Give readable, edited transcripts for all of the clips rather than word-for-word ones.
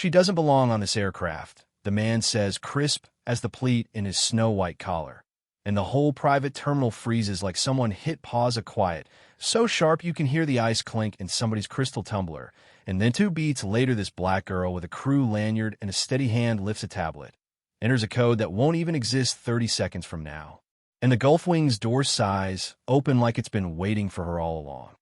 She doesn't belong on this aircraft, the man says, crisp as the pleat in his snow-white collar. And the whole private terminal freezes like someone hit pause of quiet, so sharp you can hear the ice clink in somebody's crystal tumbler. And then 2 beats later, this black girl with a crew lanyard and a steady hand lifts a tablet, enters a code that won't even exist 30 seconds from now. And the Gulfwing's door sighs, open like it's been waiting for her all along.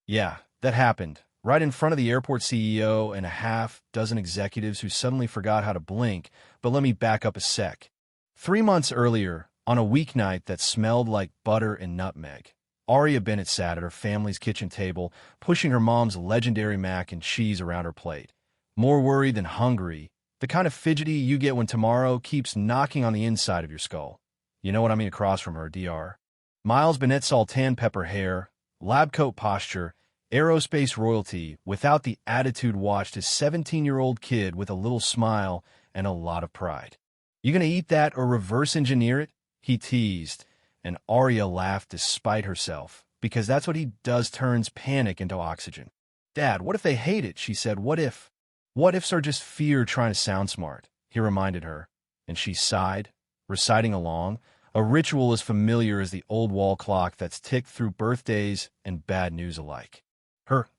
Yeah, that happened. Right in front of the airport CEO and a half dozen executives who suddenly forgot how to blink. But let me back up a sec. 3 months earlier, on a weeknight that smelled like butter and nutmeg, Aria Bennett sat at her family's kitchen table, pushing her mom's legendary mac and cheese around her plate. More worried than hungry, the kind of fidgety you get when tomorrow keeps knocking on the inside of your skull. You know what I mean? Across from her, Dr. Miles Bennett saw tan pepper hair, lab coat posture, aerospace royalty, without the attitude, watched his 17-year-old kid with a little smile and a lot of pride. You gonna eat that or reverse engineer it? He teased, and Aria laughed despite herself, because that's what he does, turns panic into oxygen. Dad, what if they hate it? She said. What if? What ifs are just fear trying to sound smart, he reminded her, and she sighed, reciting along, a ritual as familiar as the old wall clock that's ticked through birthdays and bad news alike.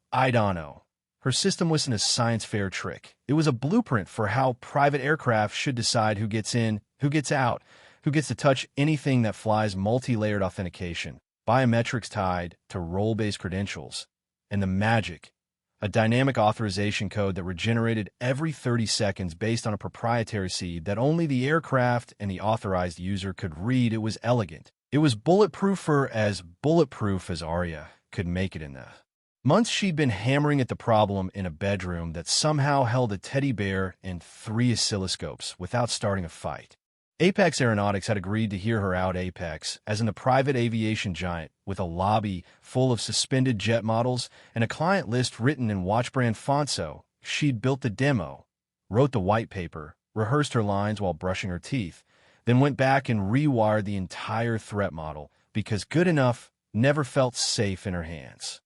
I don't know. Her system wasn't a science fair trick. It was a blueprint for how private aircraft should decide who gets in, who gets out, who gets to touch anything that flies, multi-layered authentication, biometrics tied to role-based credentials, and the magic, a dynamic authorization code that regenerated every 30 seconds based on a proprietary seed that only the aircraft and the authorized user could read. It was elegant. It was bulletproof as Aria could make it in the months she'd been hammering at the problem in a bedroom that somehow held a teddy bear and 3 oscilloscopes without starting a fight. Apex Aeronautics had agreed to hear her out. Apex, as in a private aviation giant with a lobby full of suspended jet models and a client list written in watch brand font. So she'd built the demo, wrote the white paper, rehearsed her lines while brushing her teeth, then went back and rewired the entire threat model because good enough never felt safe in her hands.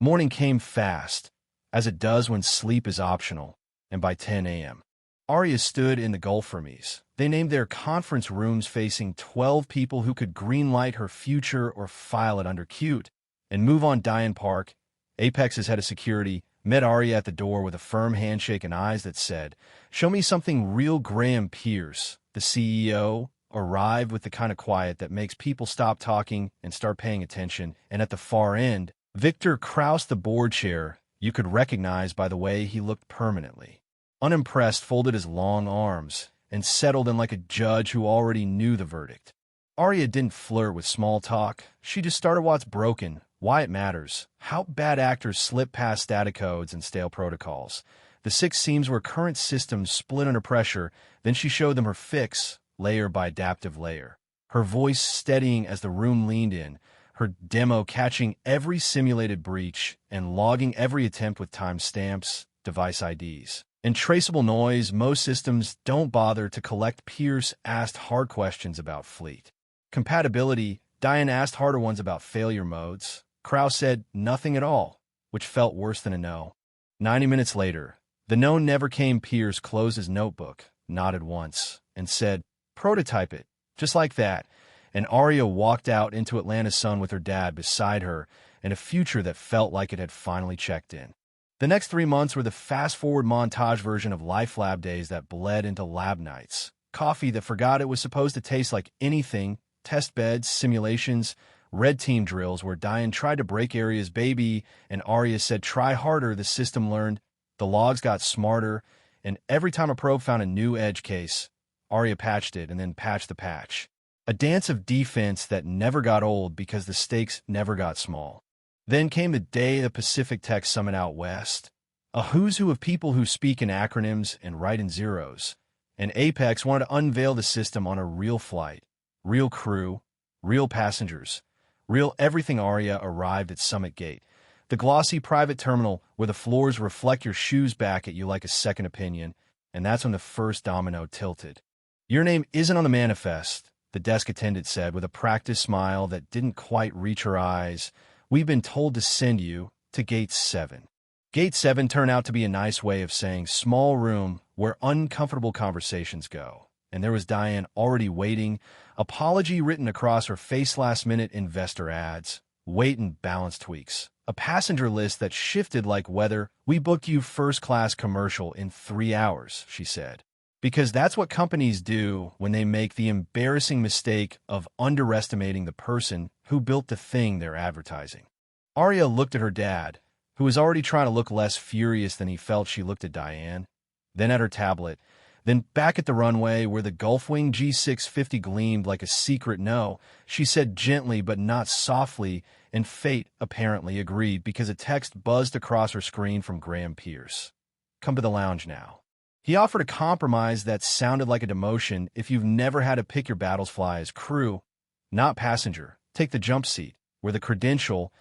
Morning came fast, as it does when sleep is optional, and by 10 a.m., Aria stood in the Gulf roomies. They named their conference rooms facing 12 people who could greenlight her future or file it under cute and move on. Diane Park, Apex's head of security, met Aria at the door with a firm handshake and eyes that said, "Show me something real." Graham Pierce, the CEO, arrived with the kind of quiet that makes people stop talking and start paying attention, and at the far end, Victor Kraus, the board chair, you could recognize by the way he looked permanently unimpressed, folded his long arms, and settled in like a judge who already knew the verdict. Aria didn't flirt with small talk. She just started what's broken, why it matters, how bad actors slip past static codes and stale protocols, the 6 seams where current systems split under pressure. Then she showed them her fix, layer by adaptive layer, her voice steadying as the room leaned in, her demo catching every simulated breach and logging every attempt with timestamps, device IDs, and traceable noise. Most systems don't bother to collect. Pierce asked hard questions about fleet compatibility. Diane asked harder ones about failure modes. Kraus said nothing at all, which felt worse than a no. 90 minutes later, the no never came. Pierce closed his notebook, nodded once, and said, "Prototype it," just like that. And Aria walked out into Atlanta's sun with her dad beside her and a future that felt like it had finally checked in. The next 3 months were the fast-forward montage version of Life Lab days that bled into lab nights. Coffee that forgot it was supposed to taste like anything, test beds, simulations, red team drills where Diane tried to break Aria's baby and Aria said, "Try harder." The system learned, the logs got smarter, and every time a probe found a new edge case, Aria patched it and then patched the patch. A dance of defense that never got old because the stakes never got small. Then came the day of the Pacific Tech Summit out west, a who's who of people who speak in acronyms and write in zeros. And Apex wanted to unveil the system on a real flight, real crew, real passengers, real everything. Aria arrived at Summit Gate, the glossy private terminal where the floors reflect your shoes back at you like a second opinion, and that's when the first domino tilted. "Your name isn't on the manifest," the desk attendant said with a practiced smile that didn't quite reach her eyes. "We've been told to send you to Gate 7. Gate 7 turned out to be a nice way of saying small room where uncomfortable conversations go. And there was Diane already waiting, apology written across her face, last-minute investor ads, weight and balance tweaks, a passenger list that shifted like weather. "We booked you first-class commercial in 3 hours," she said. Because that's what companies do when they make the embarrassing mistake of underestimating the person who built the thing they're advertising. Arya looked at her dad, who was already trying to look less furious than he felt she looked at Diane, then at her tablet, then back at the runway where the Gulfwing G650 gleamed like a secret no. She said gently but not softly, and fate apparently agreed because a text buzzed across her screen from Graham Pierce. "Come to the lounge now." He offered a compromise that sounded like a demotion if you've never had to pick your battles fly as crew, not passenger. Take the jump seat, where the credential,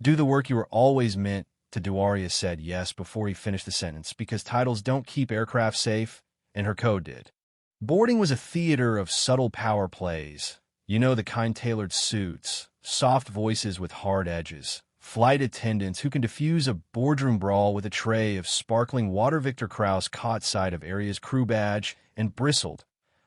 do the work you were always meant to do. Arya said yes before he finished the sentence, because titles don't keep aircraft safe, and her code did. Boarding was a theater of subtle power plays. You know, the kind tailored suits, soft voices with hard edges, flight attendants who can diffuse a boardroom brawl with a tray of sparkling water. Victor Krause caught sight of Arya's crew badge and bristled,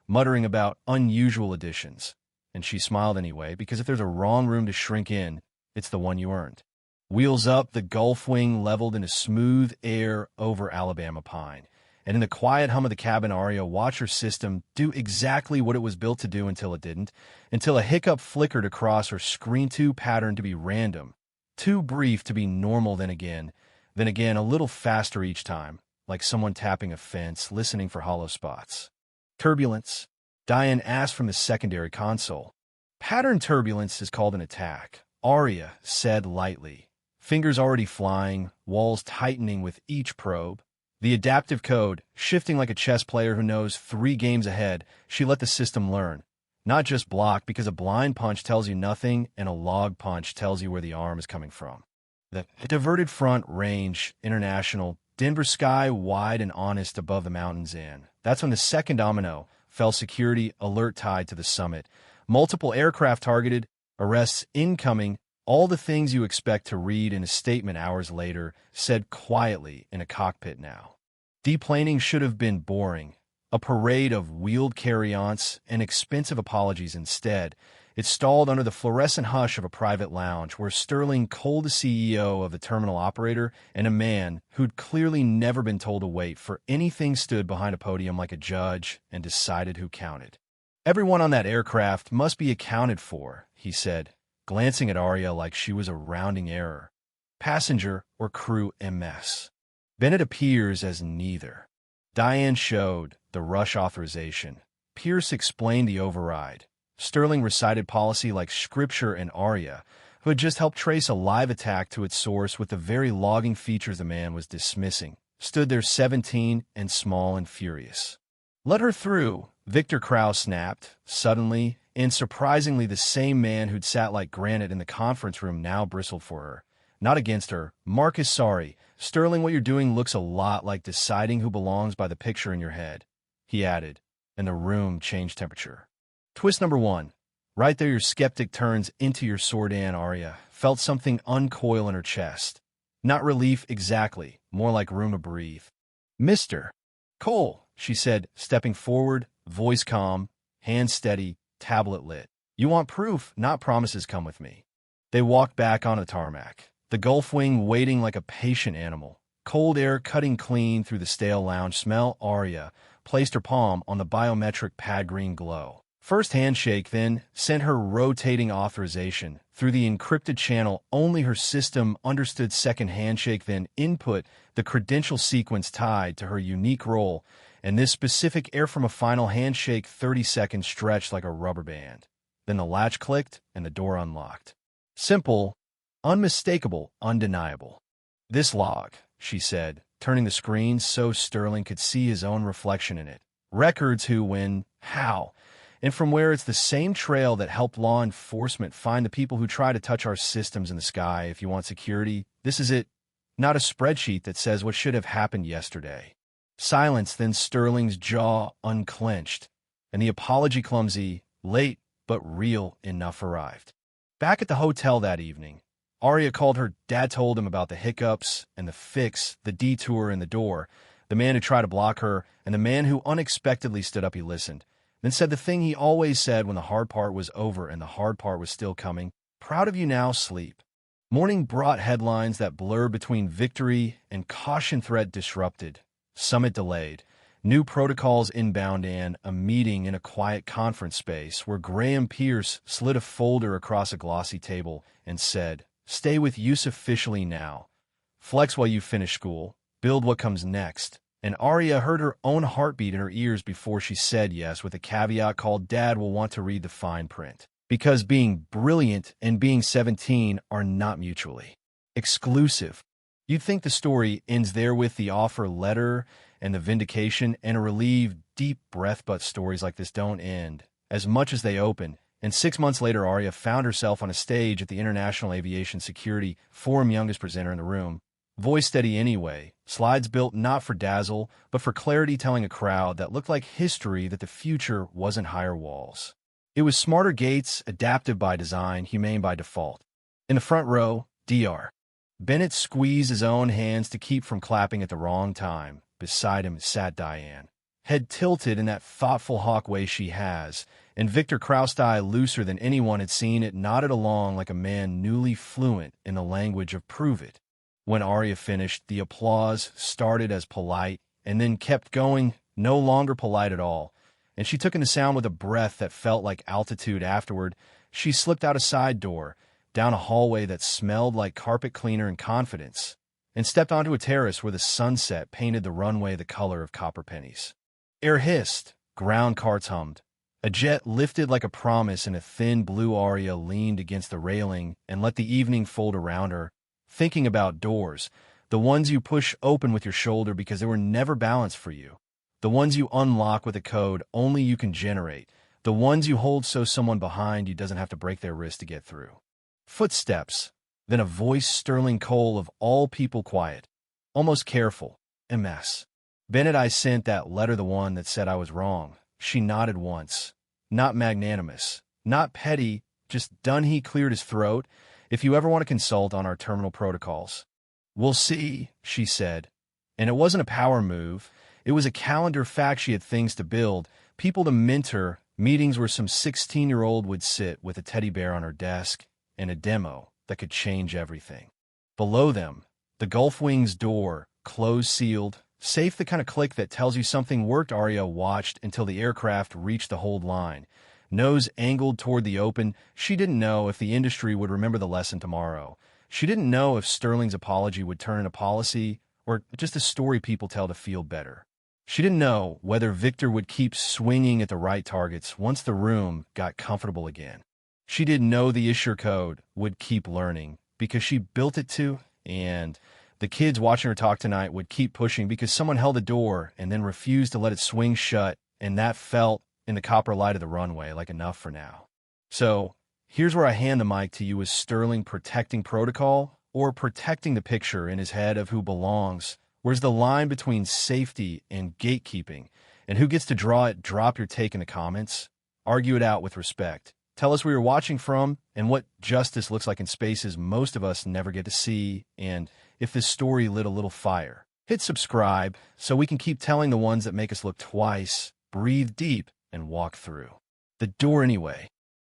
muttering about unusual additions. And she smiled anyway, because if there's a wrong room to shrink in, it's the one you earned. Wheels up, the Gulfwing leveled into smooth air over Alabama Pine. And in the quiet hum of the cabin, Arya watched her system do exactly what it was built to do until it didn't, until a hiccup flickered across her screen, too patterned to be random, too brief to be normal, then again, a little faster each time, like someone tapping a fence, listening for hollow spots. "Turbulence?" Diane asked from the secondary console. "Pattern turbulence is called an attack," Arya said lightly, fingers already flying, walls tightening with each probe. The adaptive code, shifting like a chess player who knows 3 games ahead, she let the system learn. Not just block, because a blind punch tells you nothing and a log punch tells you where the arm is coming from. The diverted front range, international, Denver sky wide and honest above the mountains in. That's when the second domino fell. Security alert tied to the summit. Multiple aircraft targeted, arrests incoming, all the things you expect to read in a statement hours later, said quietly in a cockpit now. Deplaning should have been boring. A parade of wheeled carry-ons and expensive apologies. Instead, it stalled under the fluorescent hush of a private lounge where Sterling Cole, the CEO of the terminal operator, and a man who'd clearly never been told to wait for anything, stood behind a podium like a judge and decided who counted. "Everyone on that aircraft must be accounted for," he said, glancing at Arya like she was a rounding error. "Passenger or crew MS?" Bennett appears as neither. Diane showed the rush authorization. Pierce explained the override. Sterling recited policy like scripture, and Arya, who had just helped trace a live attack to its source with the very logging features the man was dismissing, stood there 17 and small and furious. "Let her through," Victor Krause snapped, suddenly, and surprisingly the same man who'd sat like granite in the conference room now bristled for her. Not against her. "Marcus, sorry. Sterling, what you're doing looks a lot like deciding who belongs by the picture in your head," he added, and the room changed temperature. Twist number 1. Right there, your skeptic turns into your sword. Arya felt something uncoil in her chest. Not relief exactly, more like room to breathe. "Mr. Cole," she said, stepping forward, voice calm, hand steady, tablet lit. "You want proof, not promises. Come with me." They walked back on the tarmac, the Gulfwing waiting like a patient animal. Cold air cutting clean through the stale lounge smell. Arya placed her palm on the biometric pad. Green glow. First handshake, then sent her rotating authorization through the encrypted channel only her system understood. Second handshake, then input the credential sequence tied to her unique role, and this specific air from a final handshake. 30 seconds stretched like a rubber band. Then the latch clicked and the door unlocked. Simple, unmistakable, undeniable. "This log," she said, turning the screen so Sterling could see his own reflection in it. "Records, who, when, how, and from where. It's the same trail that helped law enforcement find the people who try to touch our systems in the sky. If you want security, this is it. Not a spreadsheet that says what should have happened yesterday." Silence, then Sterling's jaw unclenched, and the apology, clumsy, late, but real enough, arrived. Back at the hotel that evening, Arya called her dad, told him about the hiccups and the fix, the detour in the door, the man who tried to block her, and the man who unexpectedly stood up. He listened, then said the thing he always said when the hard part was over and the hard part was still coming. Proud of you now, sleep. Morning brought headlines that blurred between victory and caution. Threat disrupted. Summit delayed. New protocols inbound, and a meeting in a quiet conference space where Graham Pierce slid a folder across a glossy table and said, "Stay with use officially now. Flex while you finish school. Build what comes next." And Arya heard her own heartbeat in her ears before she said yes, with a caveat called Dad will want to read the fine print. Because being brilliant and being 17 are not mutually exclusive. You'd think the story ends there with the offer letter and the vindication and a relieved, deep breath, but stories like this don't end as much as they open. And 6 months later, Arya found herself on a stage at the International Aviation Security Forum, youngest presenter in the room. Voice steady anyway, slides built not for dazzle, but for clarity, telling a crowd that looked like history that the future wasn't higher walls. It was smarter gates, adaptive by design, humane by default. In the front row, Dr. Bennett squeezed his own hands to keep from clapping at the wrong time. Beside him sat Diane, head tilted in that thoughtful hawk way she has, and Victor, croused eye looser than anyone had seen it, nodded along like a man newly fluent in the language of prove it. When Arya finished, the applause started as polite and then kept going, no longer polite at all, and she took in the sound with a breath that felt like altitude. Afterward, she slipped out a side door, down a hallway that smelled like carpet cleaner and confidence, and stepped onto a terrace where the sunset painted the runway the color of copper pennies. Air hissed, ground carts hummed. A jet lifted like a promise, and a thin blue Arya leaned against the railing and let the evening fold around her, thinking about doors, the ones you push open with your shoulder because they were never balanced for you, the ones you unlock with a code only you can generate, the ones you hold so someone behind you doesn't have to break their wrist to get through. Footsteps, then a voice, Sterling Cole of all people, quiet, almost careful. MS. Bennett, I sent that letter, the one that said I was wrong. She nodded once. Not magnanimous, not petty, just done. He cleared his throat. If you ever want to consult on our terminal protocols. We'll see, she said. And it wasn't a power move. It was a calendar fact. She had things to build, people to mentor, meetings where some 16-year-old would sit with a teddy bear on her desk, and a demo that could change everything. Below them, the Gulf Wings door, closed, sealed, safe, the kind of click that tells you something worked. Arya watched until the aircraft reached the hold line. Nose angled toward the open. She didn't know if the industry would remember the lesson tomorrow. She didn't know if Sterling's apology would turn into policy or just a story people tell to feel better. She didn't know whether Victor would keep swinging at the right targets once the room got comfortable again. She didn't know the Isher code would keep learning because she built it to, and the kids watching her talk tonight would keep pushing because someone held the door and then refused to let it swing shut, and that felt, in the copper light of the runway, like enough for now. So, here's where I hand the mic to you. Is Sterling protecting protocol or protecting the picture in his head of who belongs? Where's the line between safety and gatekeeping? And who gets to draw it? Drop your take in the comments. Argue it out with respect. Tell us where you're watching from and what justice looks like in spaces most of us never get to see, and if this story lit a little fire. Hit subscribe so we can keep telling the ones that make us look twice, breathe deep, and walk through the door anyway.